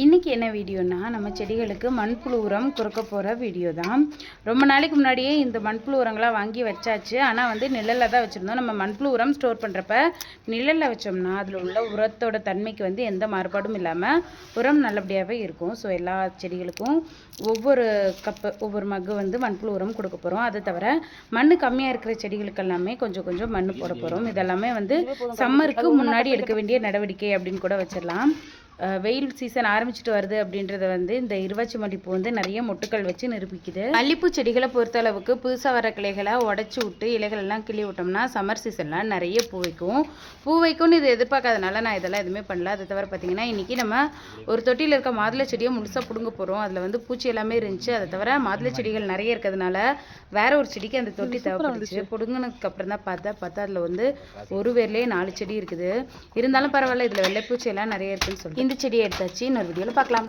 இன்றைக்கி என்ன வீடியோனா, நம்ம செடிகளுக்கு மண்புழு உரம் கொடுக்க போகிற வீடியோ தான். ரொம்ப நாளைக்கு முன்னாடியே இந்த மண்புழு உரங்களாக வாங்கி வச்சாச்சு. ஆனால் வந்து நிழலில் தான் வச்சுருந்தோம். நம்ம மண்புழு உரம் ஸ்டோர் பண்ணுறப்ப நிழலில் வச்சோம்னா அதில் உள்ள உரத்தோட தன்மைக்கு வந்து எந்த மாறுபாடும் இல்லாமல் உரம் நல்லபடியாகவே இருக்கும். ஸோ எல்லா செடிகளுக்கும் ஒவ்வொரு ஒவ்வொரு மக்கு வந்து மண்புழு உரம் கொடுக்க போகிறோம். அதை தவிர மண் கம்மியாக இருக்கிற செடிகளுக்கு எல்லாமே கொஞ்சம் கொஞ்சம் மண் போட போகிறோம். இதெல்லாமே வந்து சம்மருக்கு முன்னாடி எடுக்க வேண்டிய நடவடிக்கை அப்படின்னு கூட வச்சிடலாம். வெயில் சீசன் ஆரம்பிச்சுட்டு வருது அப்படின்றத வந்து இந்த இருவாச்சி மல்லிப்பூ வந்து நிறைய மொட்டுக்கள் வச்சு நிரூபிக்குது. மல்லிப்பூ செடிகளை பொறுத்த அளவுக்கு புதுசாக வர கிளைகளை உடச்சி விட்டு இலைகள் எல்லாம் கிள்ளி விட்டோம்னா சம்மர் சீசன்லாம் நிறைய பூ வைக்கும்னு இது எதிர்பார்க்காதனால நான் இதெல்லாம் எதுவுமே பண்ணல. அதை தவிர பார்த்தீங்கன்னா இன்றைக்கி நம்ம ஒரு தொட்டியில் இருக்க மாதுளை செடியை முழுசாக பிடுங்க போகிறோம். அதில் வந்து பூச்சி எல்லாமே இருந்துச்சு. அதை தவிர மாதுளை செடிகள் நிறைய இருக்கிறதுனால வேற ஒரு செடிக்கு அந்த தொட்டி தேவைப்பட்டுச்சு. பிடுங்கினதுக்கு அப்புறம் தான் பார்த்தா அதில் வந்து ஒரு வேர்லேயே 4 செடி இருக்குது. இருந்தாலும் பரவாயில்ல, இதில் வெள்ளைப்பூச்சி எல்லாம் நிறைய இருக்குன்னு சொல்லிட்டு இந்த செடியை எடுத்தாச்சு. இன்னொரு வீடியோவில் பார்க்கலாம்.